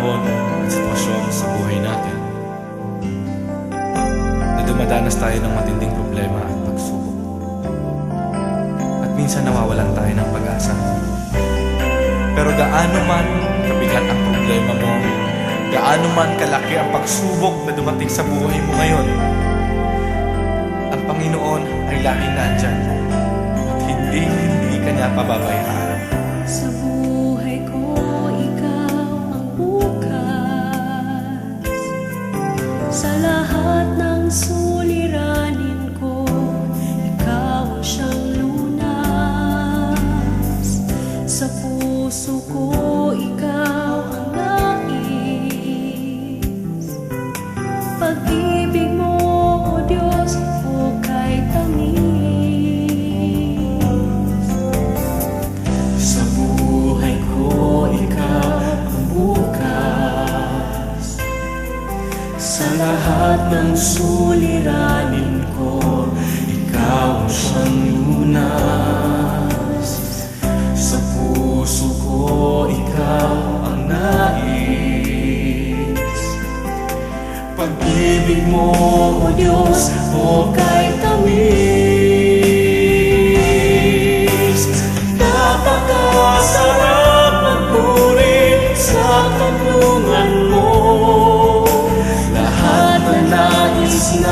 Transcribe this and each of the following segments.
panahon at sitwasyon sa buhay natin na dumadanas tayo ng matinding problema at pagsubok. At minsan nawawalan tayo ng pag-asa. Pero gaano man kabigat ang problema mo, gaano man kalaki ang pagsubok na dumating sa buhay mo ngayon, ang Panginoon ay laging nandyan at hindi ka niya pababayaan. Sa buhay ko, ikaw ang bukas. Sa lahat ng suliranin ko, ikaw ang siyang lunas. Sa puso ko, ikaw ang nais. Pag-ibig mo, O Diyos, hukay tamis. Sa buhay ko, ikaw ang bukas. Sa lahat ng suliranin ko, ikaw ang siyang lunas. Sa puso ko, ikaw ang nais. Pag-ibig mo, O Diyos, hukay tamis. Napakasarap magpuri sa kanlungan mo. Lahat na nais na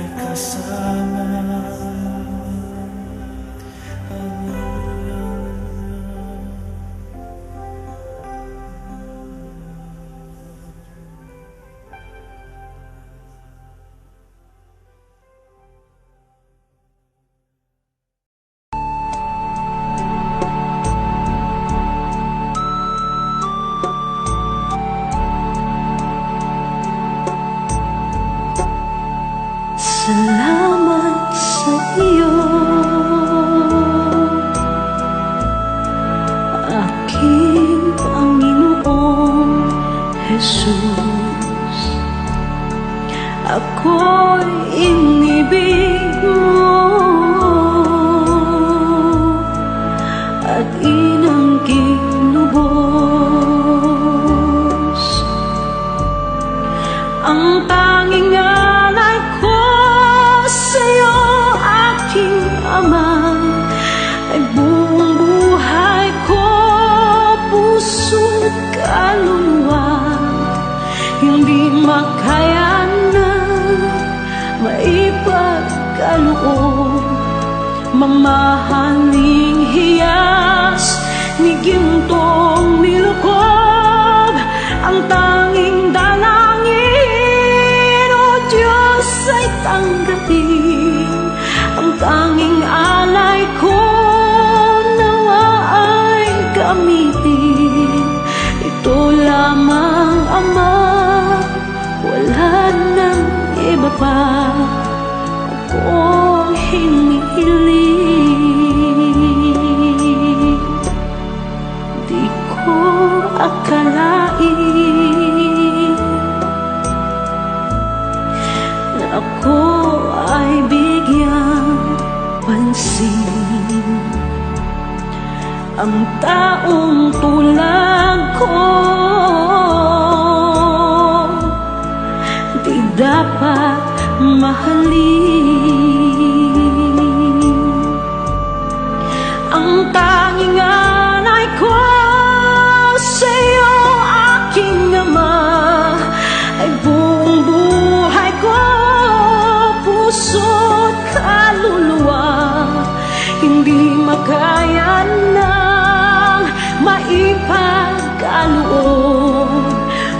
ay kasama. Salamat sa iyo, aking Panginoong Jesus. Ako'y inibig mo at inangging lubos. Ang tanging alay ko sa'yo, aking Ama, ay buong buhay ko, puso't kaluluwa. Hindi makayanan, maipagkaloob, mamahaling hiyas ni gintong nilukob. Ang tanging dalangin, O Diyos, ay tanggapin. Ang tanging alay ko, nawa ay gamitin. Ito lamang, Ama, wala nang iba pa akong hinihiling. Di ko akalain na ako ay bigyang pansin. Ang taong tulad ko di dapat mahalin. Ang tanging alay ko sa'yo, aking Ama, ay buong buhay ko, puso't kaluluwa. Hindi makayanang maipagkaloob,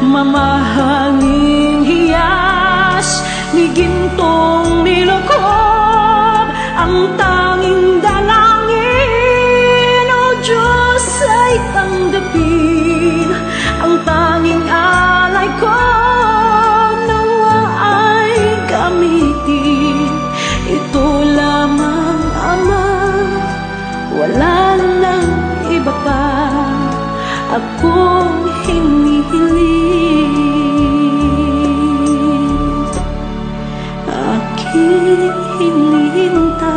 mamahaling hiyas ni gintong nilukob. Ang tanging dalangin, O Diyos, ay tanggapin. Ang tanging alay ko, nawa ay gamitin. Ito lamang, Ama, wala nang iba pa akong hinihiling. Aking hinihintay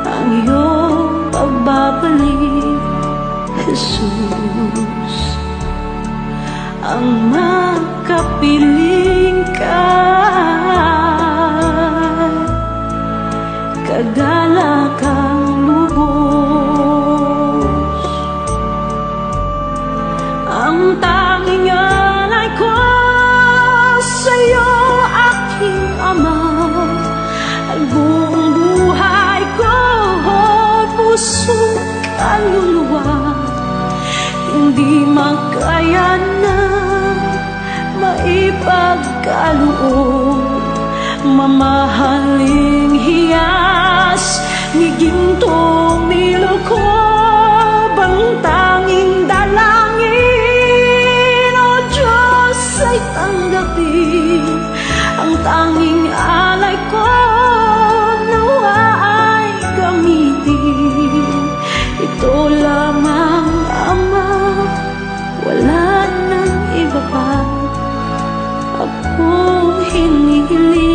ang iyong pagbabalik, Jesus. Ang makapiling ka, kagalakang lubos. Ang tanging alay ko sa'yo, aking Ama, ay buong buhay ko, puso't kaluluwa. Hindi makayanan, maipagkaloob, mamahaling hiyas ni gintong nilukob. Ang tanging dalangin, O Diyos, ay tanggapin. Ang tanging alay ko, nawa ay gamitin. Ito lamang, Ama, wala nang iba pa akong hinihiling.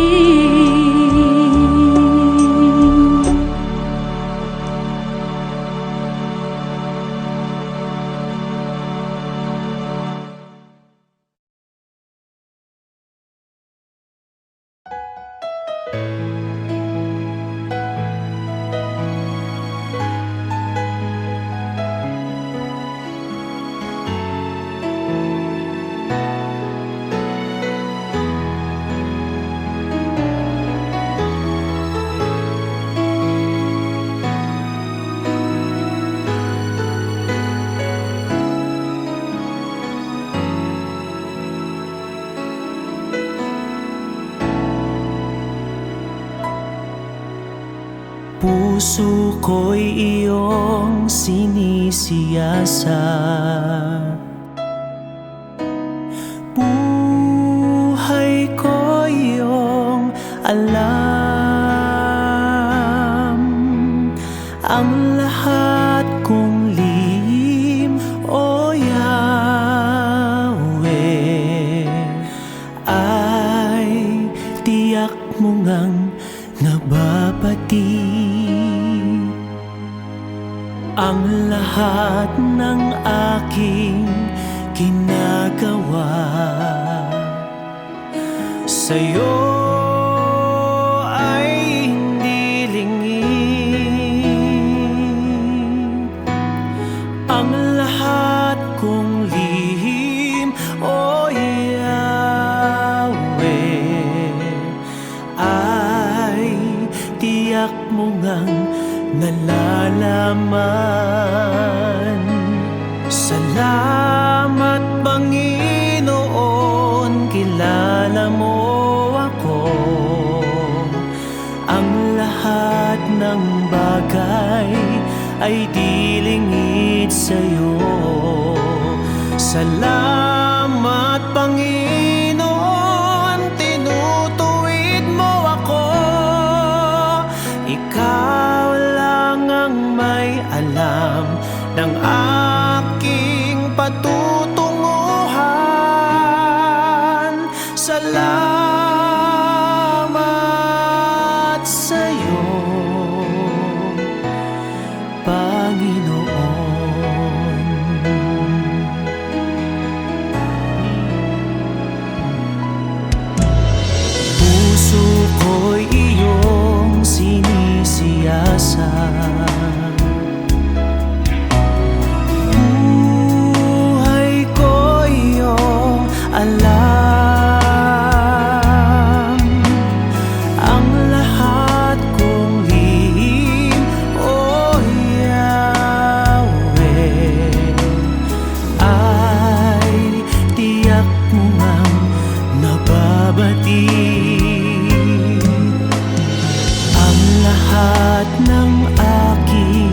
puso ko'y iyong sinisiyasat. Buhay ko iyong alam, ang lahat kong lihim, O Yahweh, ay tiyak mo ngang nababati. Ang lahat ng aking ginagawa sa'yo ay hindi lingid. Ang lahat kong lihim, O Yahweh, ay tiyak mo ngang nalalaman. Salamat, Panginoon, kilala mo ako. Ang lahat ng bagay ay di lingid sa'yo. Salamat, Panginoon, tinutuwid mo ako. Ikaw lang ang may alam ng aking patutunguhan. Salamat sa'yo, Panginoon. Puso ko'y iyong sinisiyasat. Buhay ko iyong alam, ang lahat kong lihim, O Yahweh, ay tiyak mo ngang nababati. Ang lahat ng aking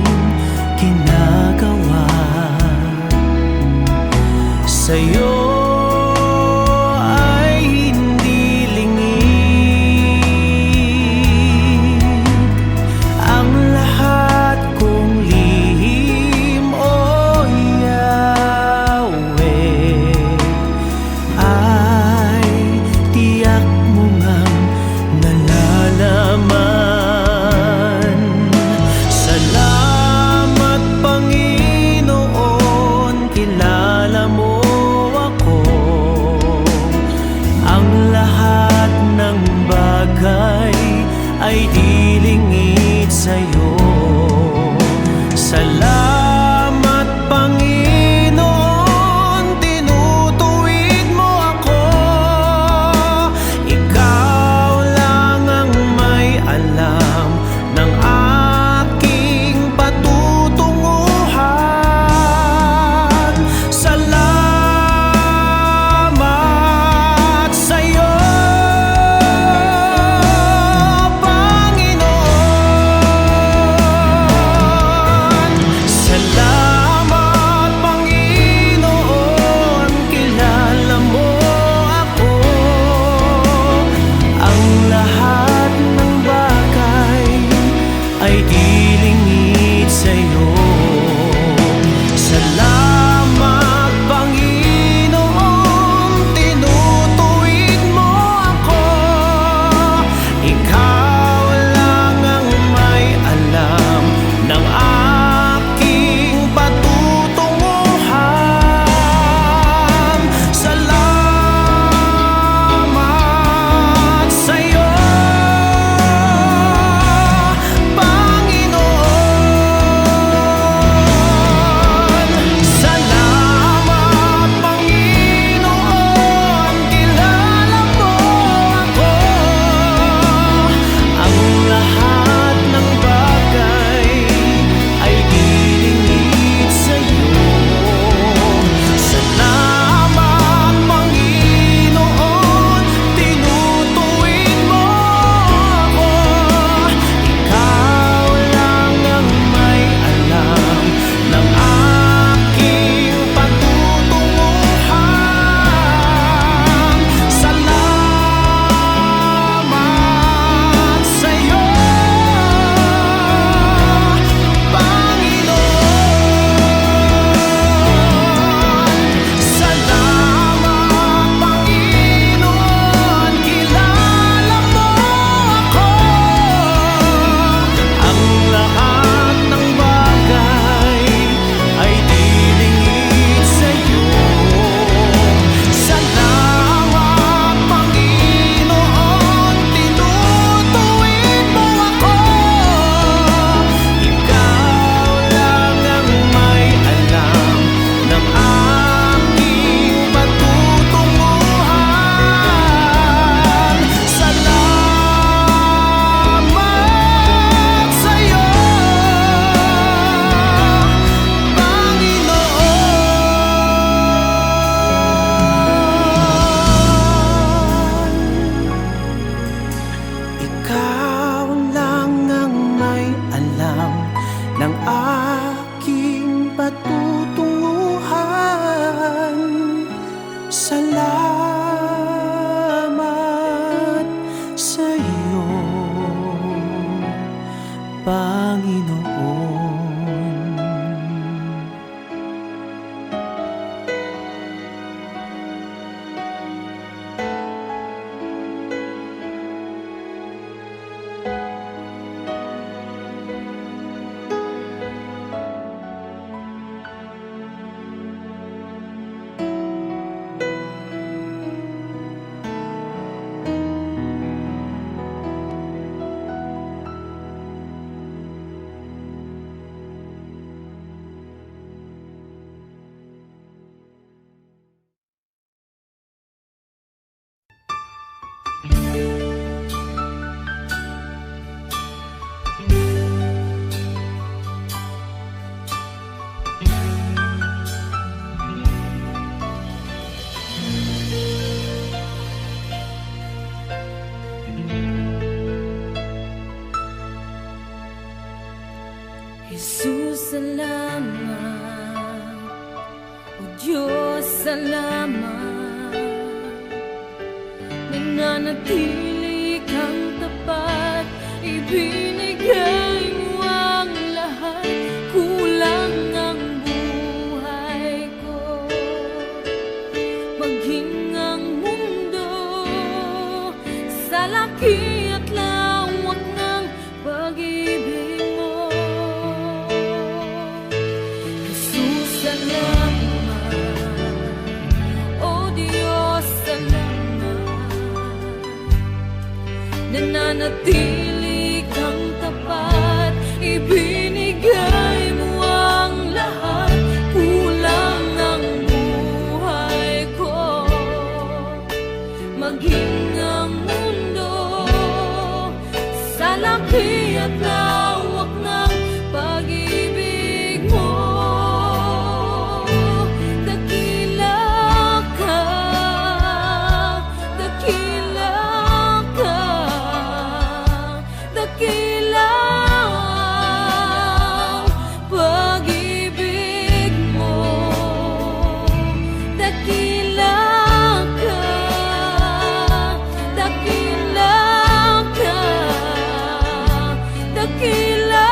nananatili kang tapat, ibinigay mo ang lahat, kulang ang buhay ko. Maging ang mundo sa laki at lawak ng pag-ibig mo. Jesus, salamat. O Diyos, salamat. Nananatili kang tapat, ibinigay mo ang lahat, kulang ang buhay ko. Maging ang mundo sa laki at lawak ng pag-ibig mo. Dakila ka, dakila ka, dakila ang pag-ibig mo. Dakila ka, dakila ka, dakila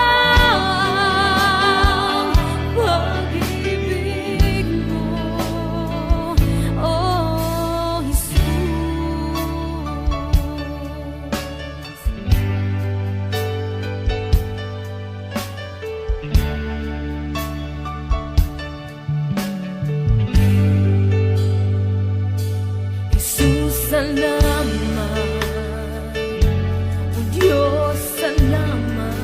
ang pag-ibig mo. Oh, Jesus. Jesus, salamat. O Diyos, salamat.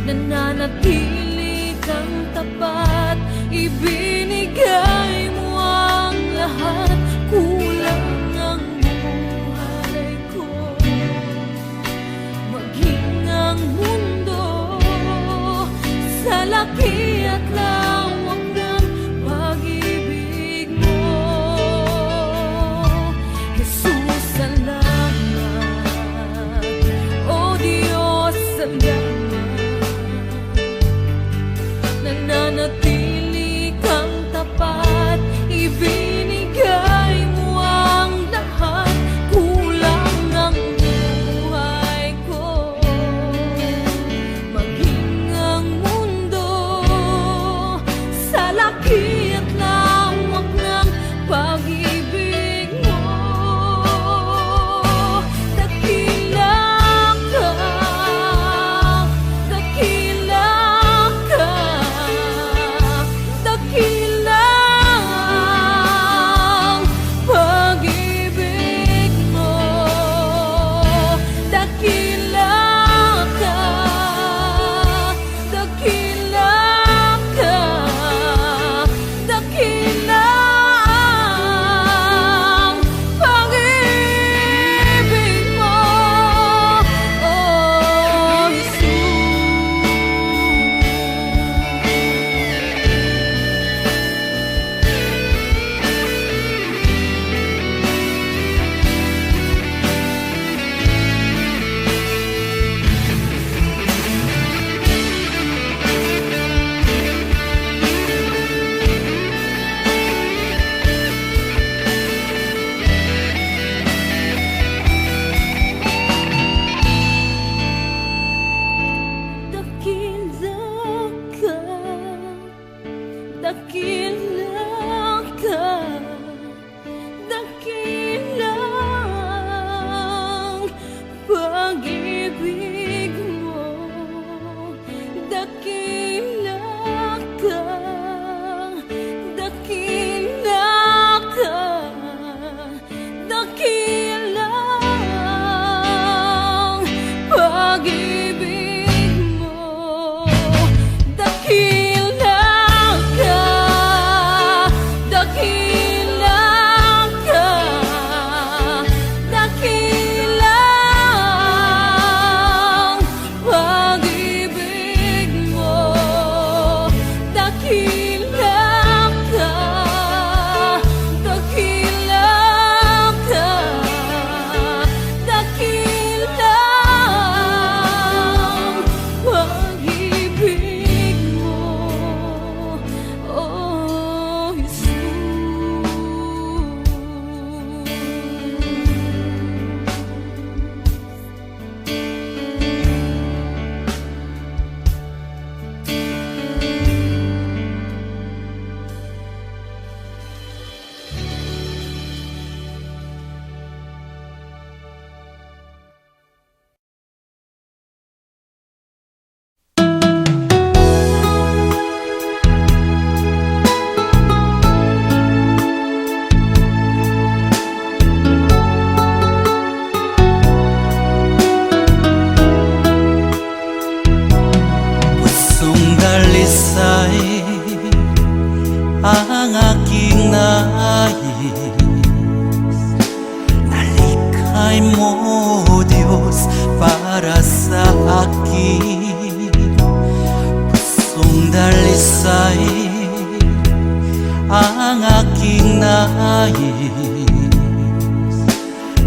Nananatili kang tapat, ibinigay mo ang lahat, kulang ang buhay ko. Maging ang mundo sa laki at lawak ng pag-ibig mo. Jesus, salamat. O Diyos, salamat. Nananatili kang tapat,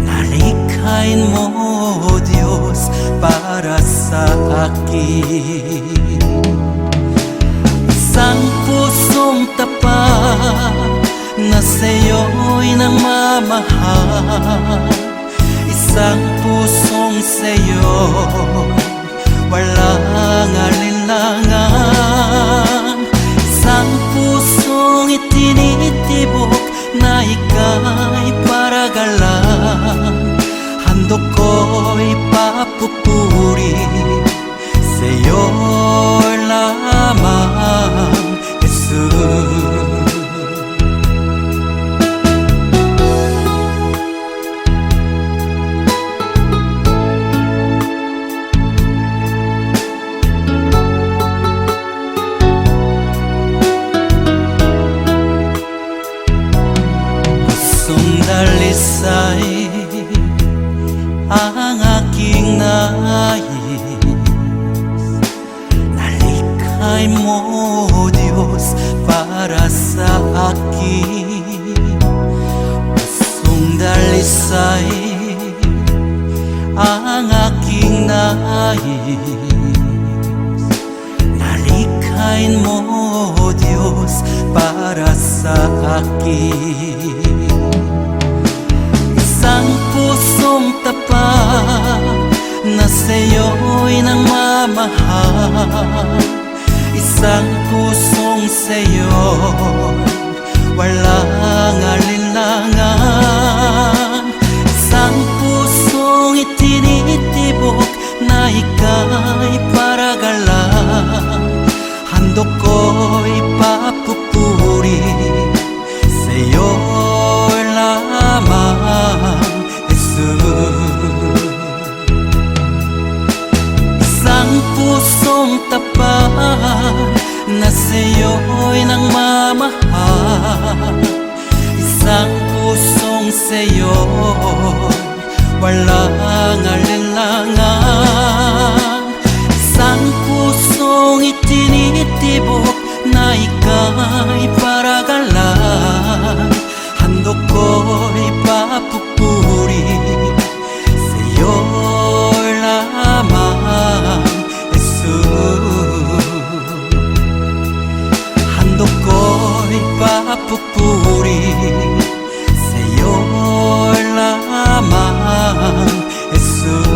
nalikhain mo, Diyos, para sa akin. Isang pusong tapat na sa'yo'y nagmamahal, isang pusong sa'yo walang alinlangan, isang pusong itinitibok na ika'y paragalan. Handog ko'y papupuri sa'yo lamang, Jesus. Dalisay ang aking nais, nalikhay mo, Diyos, para sa akin. Pusong dalisay ang aking nais, nalikhay mo, Diyos, para sa akin. Isang pusong tapat na sa'yo'y nagmamahal, isang pusong sa'yo walang alinlangan, isang pusong itinitibok na ika'y paragalan. Handog ko'y papupuri sa'yo lamang, Jesus. Isang pusong tapat na sa'yo'y nagmamahal, isang pusong sa'yo walang alinlangan, isang pusong itinitibok na ika'y paragalan. Handog ko'y papupuri sa'yo lamang, Jesus. Handog ko'y papupuri sa'yo lamang, Jesus.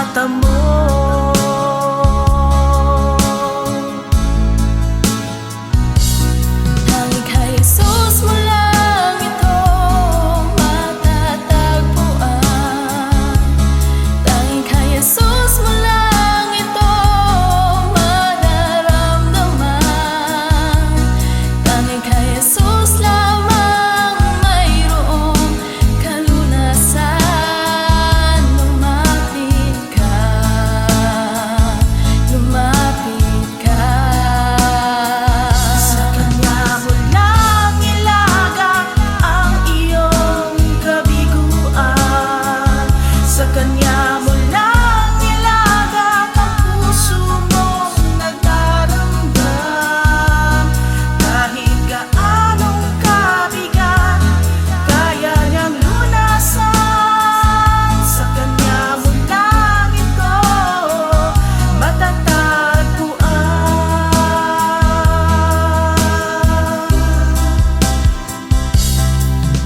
mata mo. Tanging kay Jesus mo lang ito matatagpuan. Tanging kay Jesus mo lang ito mararamdaman. Tanging kay Jesus lamang mayroong kalunasan. Lumapit ka, lumapit ka. Sa Kanya mo lang ilagak ang iyong kabiguan. Sa Kanya mo lang ilagak ang puso mong nagdaramdam. Kahit gaanong kabigat, kaya niyang lunasan. Sa Kanya mo lang ito matatagpuan.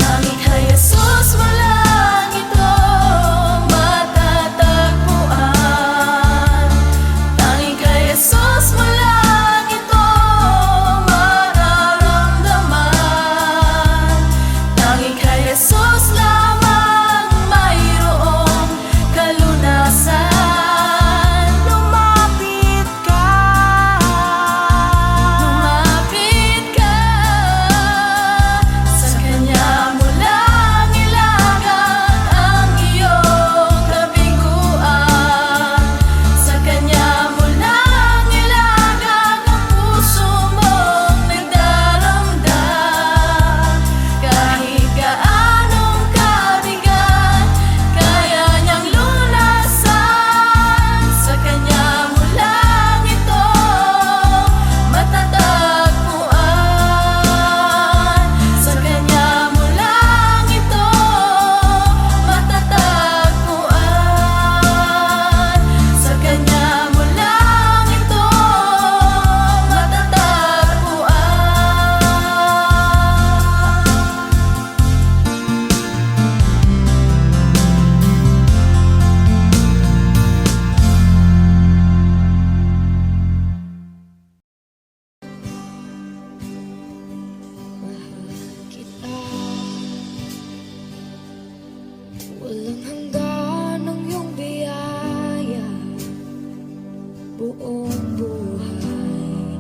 Tanging kay Jesus mo lang ito matatagpuan. Tanging kay Jesus mo lang ito mararamdaman. Tanging kay Jesus lamang mayroong kalunasan. Lumapit ka, Lumapit ka. Sa Kanya mo lang ilagak ang iyong kabiguan. Sa Kanya mo lang ilagak ang puso mong nagdaramdam. Kahit gaanong kabigat, kaya niyang lunasan. Sa Kanya mo lang ito matatagpuan. Sa Kanya mo lang ito matatagpuan. Sa Kanya mo lang ito matatagpuan. Kita walang hanggan ang iyong biyaya. Buong buhay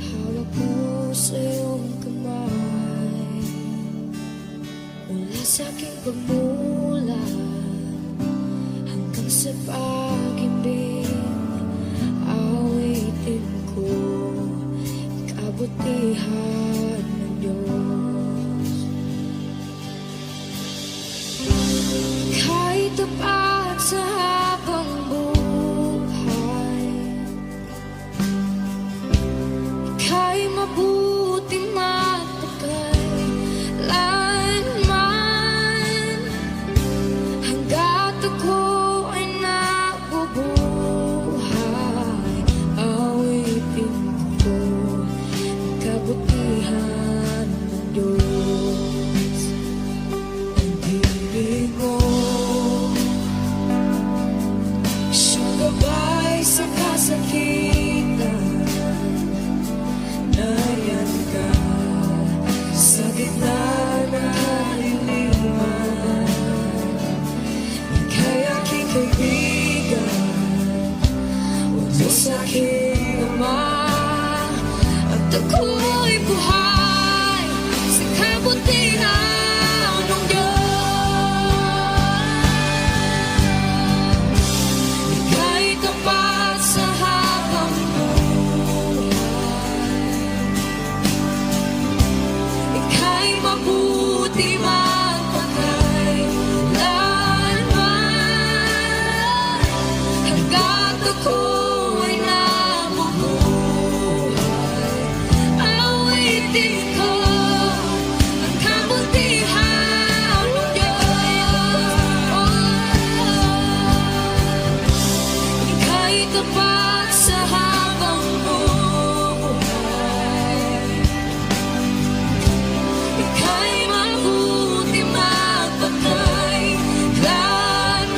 hawak mo sa iyong kamay. Mula sa aking pagmulat hanggang sa pag-ibig, awitin ko kabutihan ng Diyos. Kahit tapat sa habang buhay, ika'y mabuti matagal lanman. Hanggat ako ay nabubuhay, awitin ko ang kabutihan ng Diyos. Ang ibig mo, siyang gabay sa kasakitan. Nariyan ka sa gitna ng kaliliman. Ika'y aking kaibigan, utos sa aking ama. At ako'y buhay sa kabutihan ng Diyos. Ika'y tapat sa habang buhay, ika'y mabuti magpakay lanman. Hanggat ako ay nabubuhay, awitin ko ang kabutihan ng Diyos. Ika'y tapat sa habang buhay, ika'y mabuti magpakay lanman.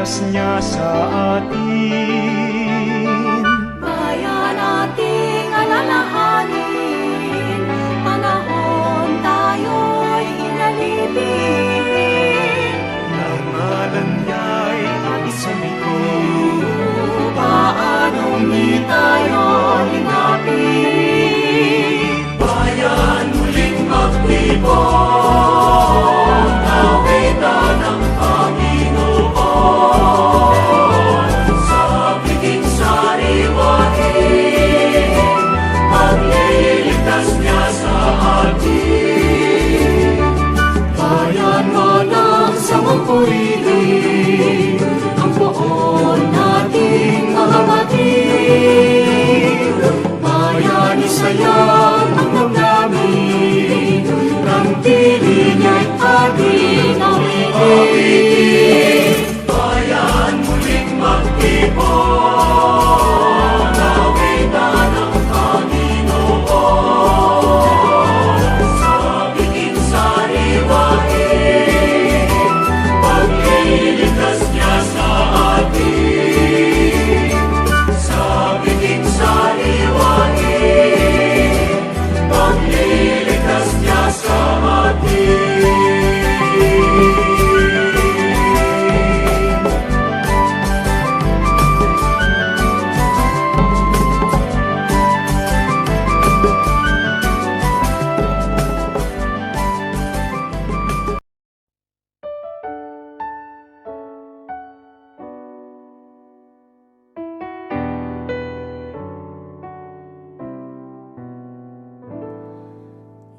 ililigtas niya sa atin. Kaya nating alalahanin, panahon tayo'y inalibin. Ang ngalan niya'y ating sumiko. Paanong di tayo linapin? Bayan muling magtipon, awitan ng Panginoon. Sa biging sariwain, magliligtas niya sa atin. Bayan mo ng samang purihin, ang poon nating mga batid. Bayan isayang ang damdamin, ng tili niya'y ating awitin. Bayan muling magtipon, awitan ng Panginoon. Sa biging sariwain, pagliligtas niya sa atin. Sa biging sariwain, pagliligtas niya sa atin.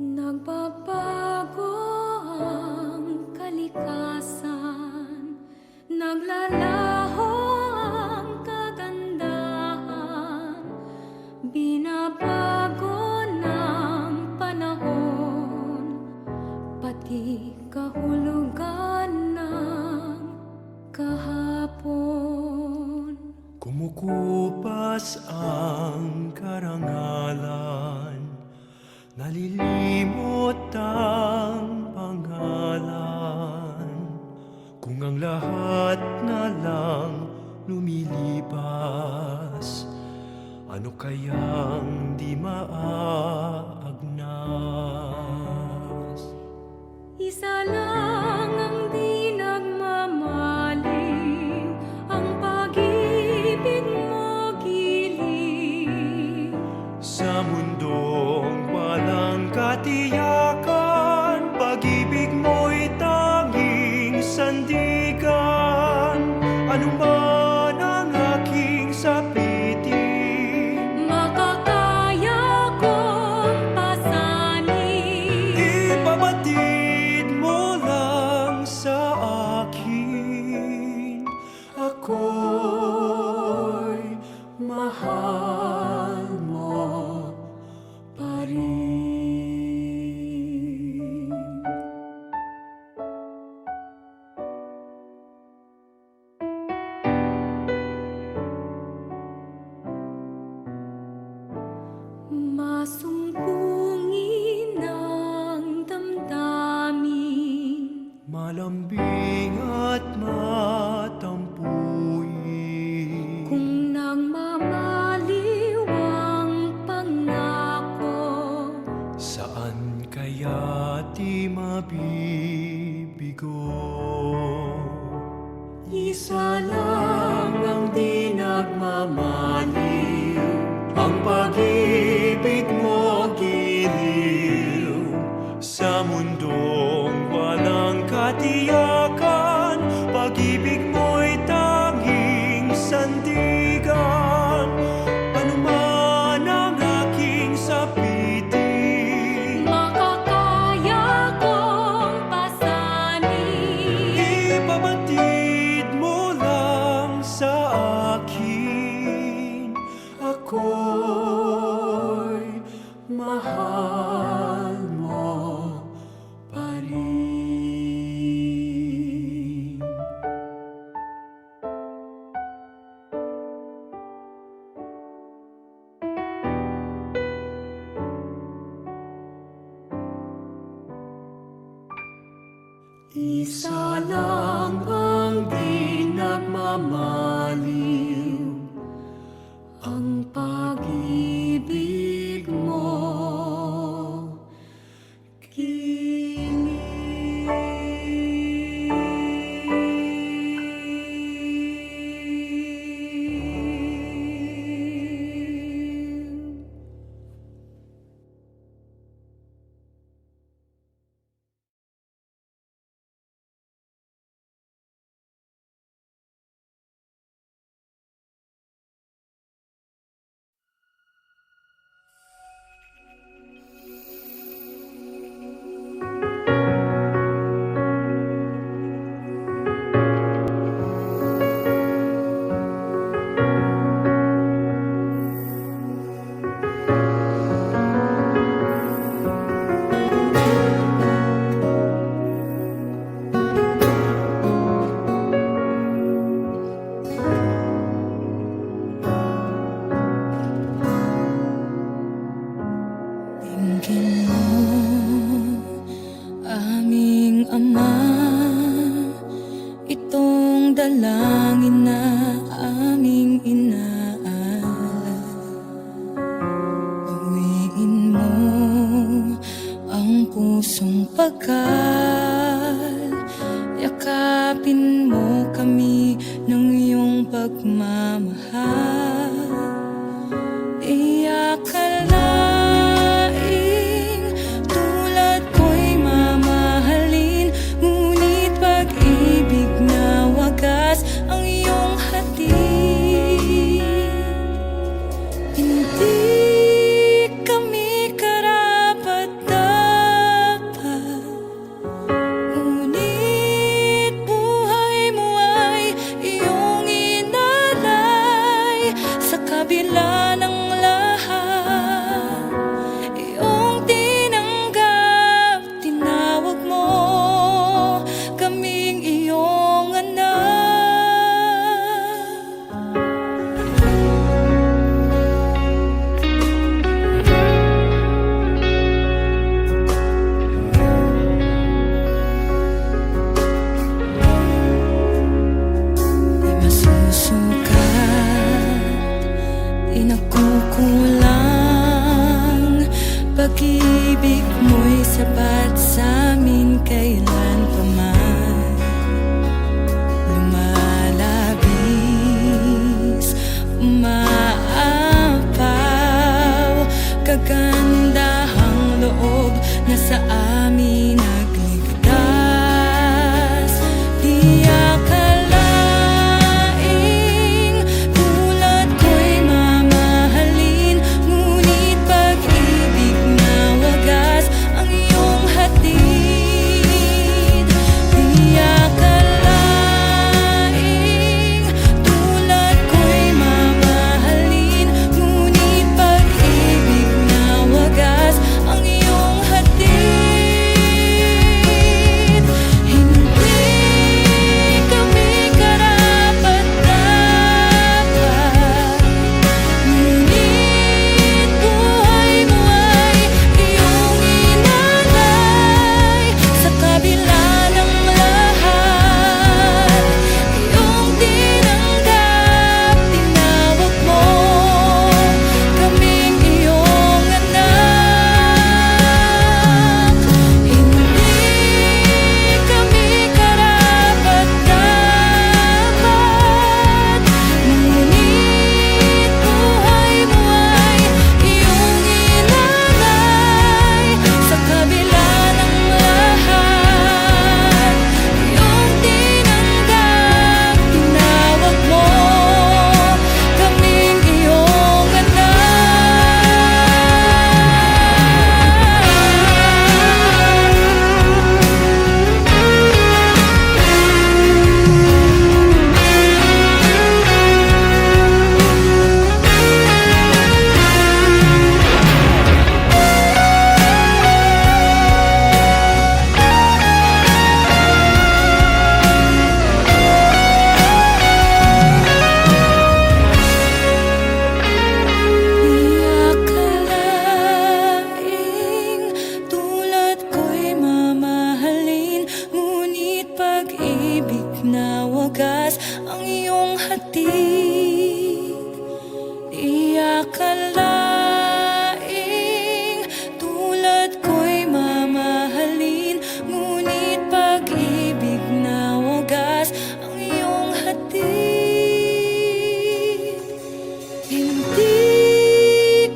Nagbabago ang kalikasan, naglalaho ang kagandahan, binabago ng panahon, pati kahulugan ng kahapon. Kumukupas ang karangalan, nalilimot ang pangalan. Kung ang lahat na lang lumilipas, ano kayang di maagnas? Isa lang ang di nagmamaling, ang pag-ibig mo giling. Sa mundong walang katiyakan, pag-ibig mo'y tanging sandigan. Ano man ang aking sapitin, Makakaya kong pasanin, ipabatid mo lang sa akin. Ako'y mahal mo pa rin. masumpungin ang damdamin. Malambing at matampuin. Kung nagmamaliw ang pangako, Saan kaya di mabibigo? Isa lang ang di nagmamaliw, ang pag-ibig mo giliw. Sa mundong walang katiyakan, pag-ibig mo'y tanging sandigan. Ano man ang aking sapitin, makakaya kong pasanin. ipabatid mo lang sa akin. Ako'y mahal mo pa rin. Isa lang ang di nagmamahal, ang pagkal. Yakapin mo kami ng iyong pagmamahal. Di akalaing tulad ko'y mamahalin, ngunit pag-ibig na wagas ang iyong hatid. Hindi kami karapat-dapat, ngunit buhay mo ay iyong inalay. Sa kabila ng lahat, iyong tinanggap, tinawag mo kaming iyong anak. Di masusukat, di nakukulang, pag-ibig mo'y sapat sa'min kailan pa man. Lumalabis, umaapaw, kagandahang loob na sa amin nagligtas. Di akalaing tulad ko'y mamahalin, ngunit pag-ibig na wagas ang iyong hatid. Di akalaing tulad ko'y mamahalin, ngunit pag-ibig na wagas ang iyong hatid. Hindi kami karapat-dapat, ngunit buhay mo ay iyong inalay. Sa kabila ng lahat, iyong tinanggap, tinawag mo kaming iyong anak. Hindi kami karapat-dapat, ngunit buhay mo ay iyong inalay. Sa kabila ng lahat, iyong tinanggap, tinawag mo kaming iyong akalaing tulad ko'y mamahalin, ngunit pag-ibig na wagas ang iyong hatid. Di akalaing tulad ko'y mamahalin, ngunit pag-ibig na wagas ang iyong hatid. Hindi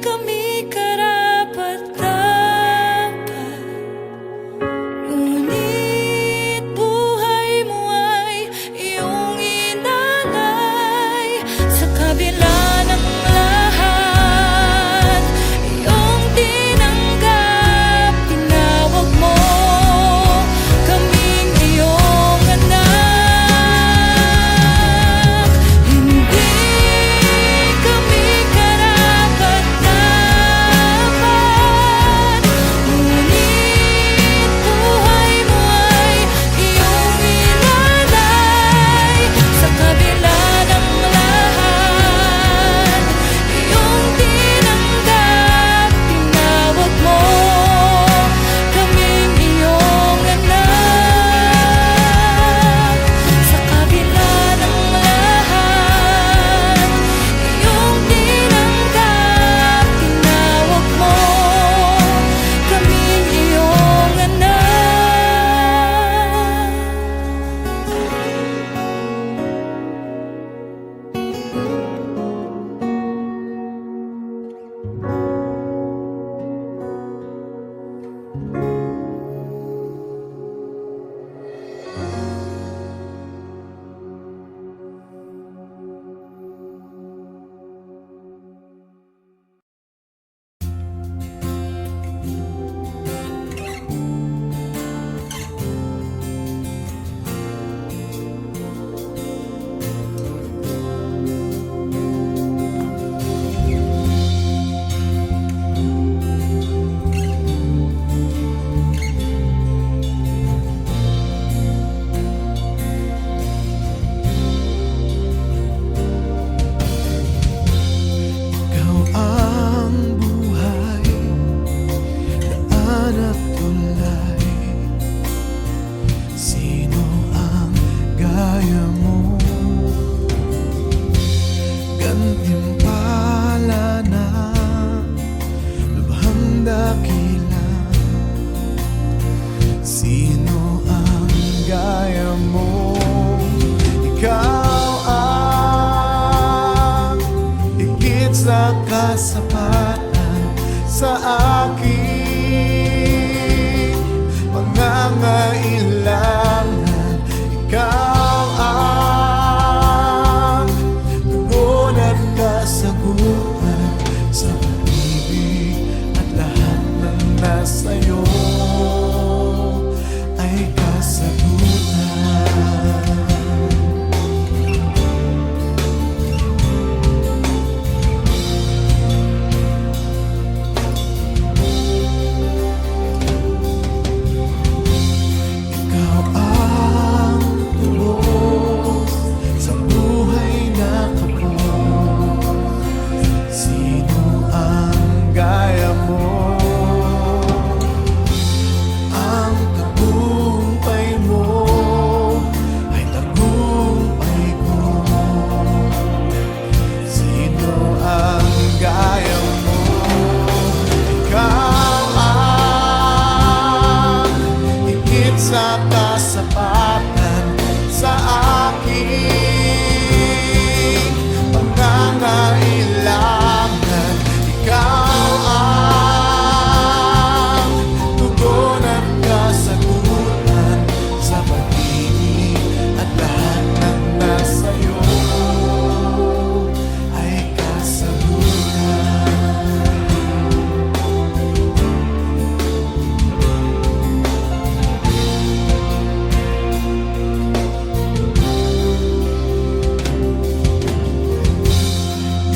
kami karapat-dapat, ngunit buhay mo ay iyong inalay. Sino ang gaya mo? Ikaw ang higit sa kasapatan sa aking pangangailangan. Ikaw ang tugon at kasagutan sa pag-ibig at lahat ng nasa'yo ay kasagutan. Ikaw ang tubos sa buhay na kapos. Sino ang gaya mo? Ang tagumpay mo ay tagumpay ko. Sino ang gaya mo? Ikaw ang higit sa kasapatan sa aking pangangailangan. Ikaw ang tugon at kasagutan sa pag-ibig at lahat ng nasa'yo ay kasagutan.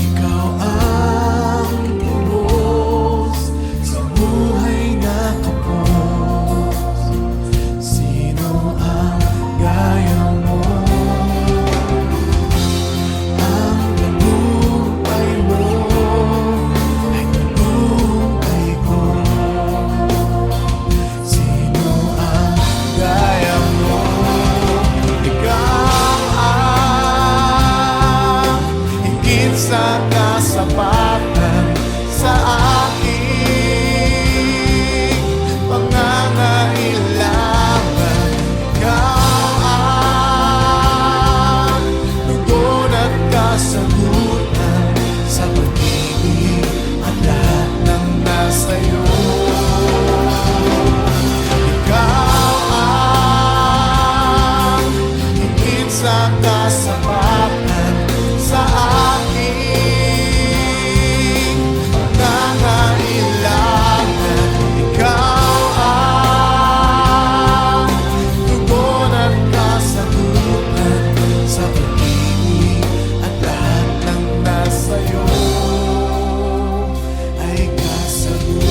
Ikaw ang tubos sa buhay na kapos. Sino ang gaya mo? Ang tagumpay mo ay tagumpay ko. Sino ang gaya mo? Ikaw ang higit sa kasapatan sa aking pangangailangan. Ikaw ang tugon at kasagutan sa pag-ibig at lahat ng nasa'yo. Ikaw ang higit sa kasapatan sa aking pangangailangan. Ikaw ang tugon at kasagutan sa pag-ibig at lahat ng nasa'yo ay kasagutan.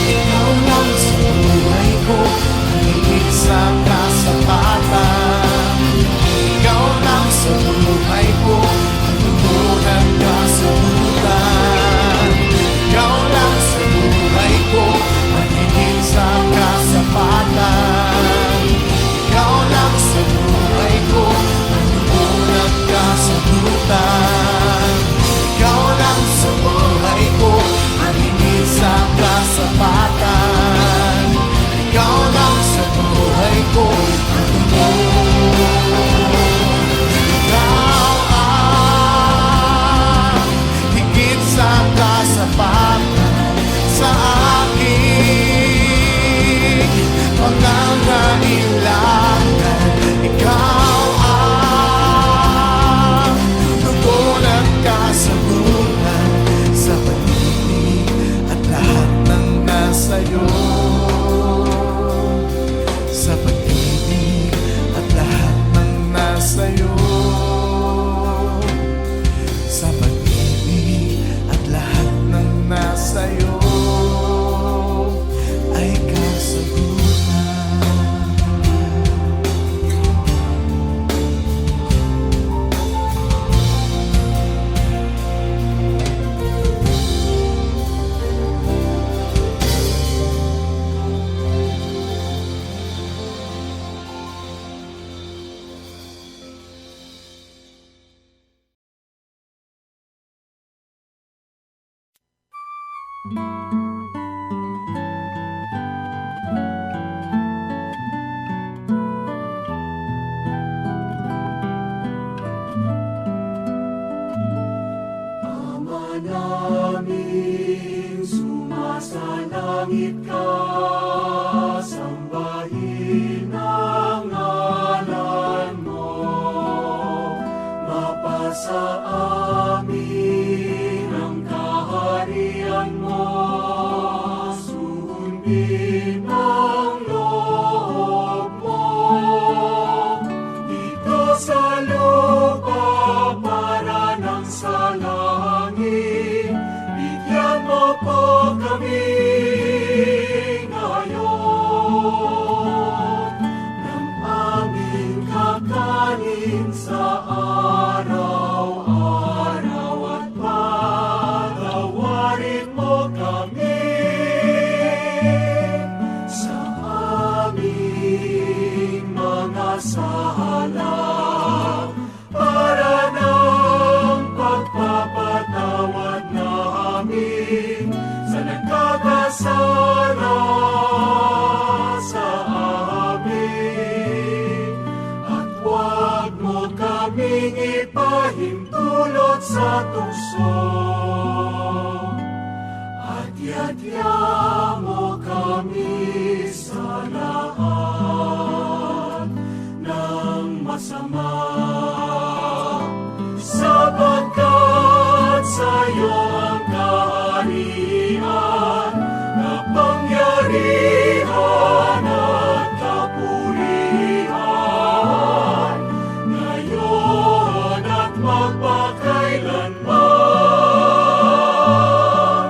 Ikaw lang sa buhay ko, ang higit sa kasapatan. Ikaw lang sa buhay ko, ang tugon at kasagutan. Ikaw lang sa buhay ko, ang higit sa kasapatan. Ikaw lang sa buhay ko, ang tugon at kasagutan. Ikaw lang sa buhay ko, ang higit sa kasapatan. Ikaw lang sa buhay ko, ang tugon. Ikaw ang higit sa kasapatan sa aking pangangailangan. Ikaw ang tugon at kasagutan sa pag-ibig at lahat ng nasa'yo. Sa pag-ibig at lahat ng nasa'yo. Sa pag-ibig at lahat ng nasa'yo ay kasagutan. Ama namin, sumasalangit ka, sambahin ang ngalan mo. Mapasa amin ang kaharian mo, sundin ang loob mo. Dito sa lupa para ng sa langit, bigyan mo po kami ngayon ng aming kakanin sa araw-araw at patawarin mo kami sa aming mga sala para ng pagpapatawad namin sa nagkakasala sa amin. At huwag mo kaming ipahintulot sa tukso, at yadya mo kami sa lahat ng masama. Sapagkat sa'yo ang kaharian, kapangyarihan at kapurihan, ngayon at magpakailanman.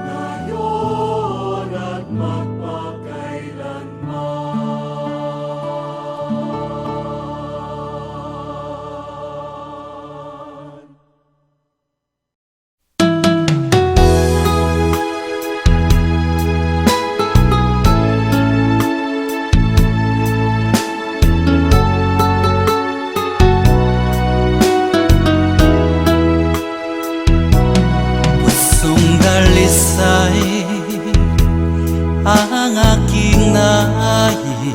Ngayon at magpakailanman. Pusong dalisay ang aking nais,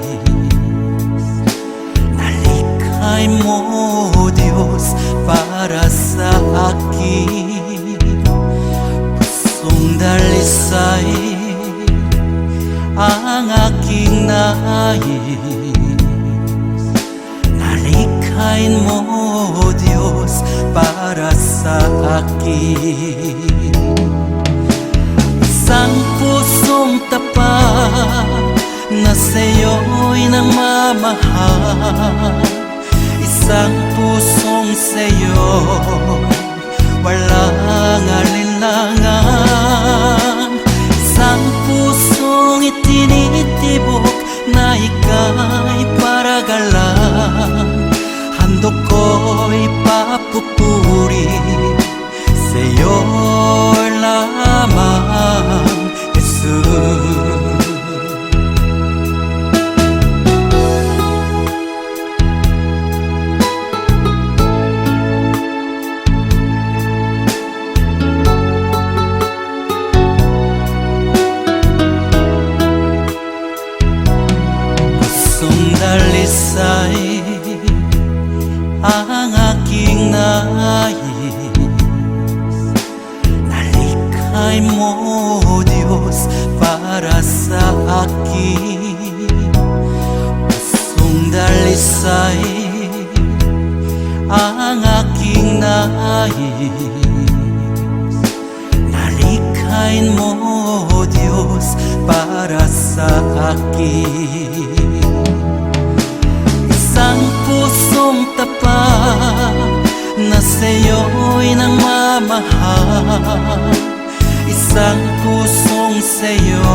nalikhay mo, Diyos, para sa akin. Pusong dalisay ang aking nais, nalikhay mo, Diyos, para sa akin. Isang pusong tapat na sa'yo'y namamahal, isang pusong sa'yo walang alinlangan, isang pusong itinitibok na ika'y paragalan. Handog ko'y papupuri sa'yo lamang, Jesus. Pusong dalisay ang aking nais, nalikhay mo, Diyos, para sa akin. Pusong dalisay ang aking nais, nalikhay mo, Diyos, para sa akin. Isang pusong tapat na sa'yo'y nagmamahal, isang pusong sa'yo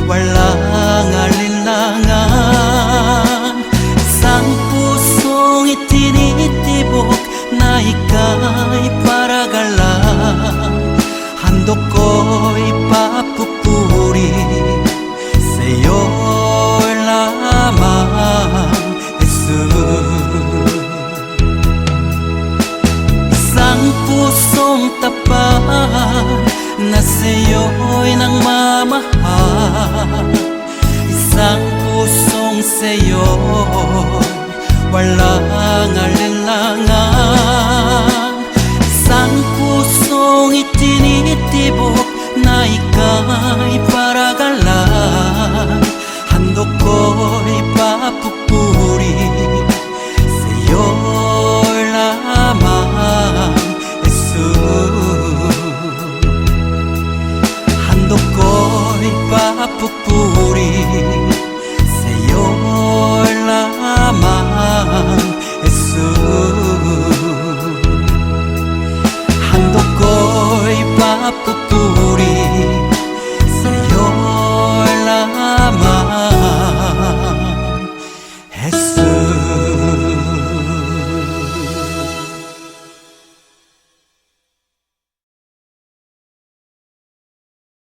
walang alinlangan, isang pusong itinitibok na ika'y paragalan. Handog ko'y papupuri sa'yo lamang, Jesus. Isang pusong tapat na ko'y nang mamahal. Isang pusong sa'yo, walang alinlangan. Isang pusong itinitibok na ika'y paragalan. Handog ko'y papupuri sa'yo lamang, Jesus. Handog ko'y papupuri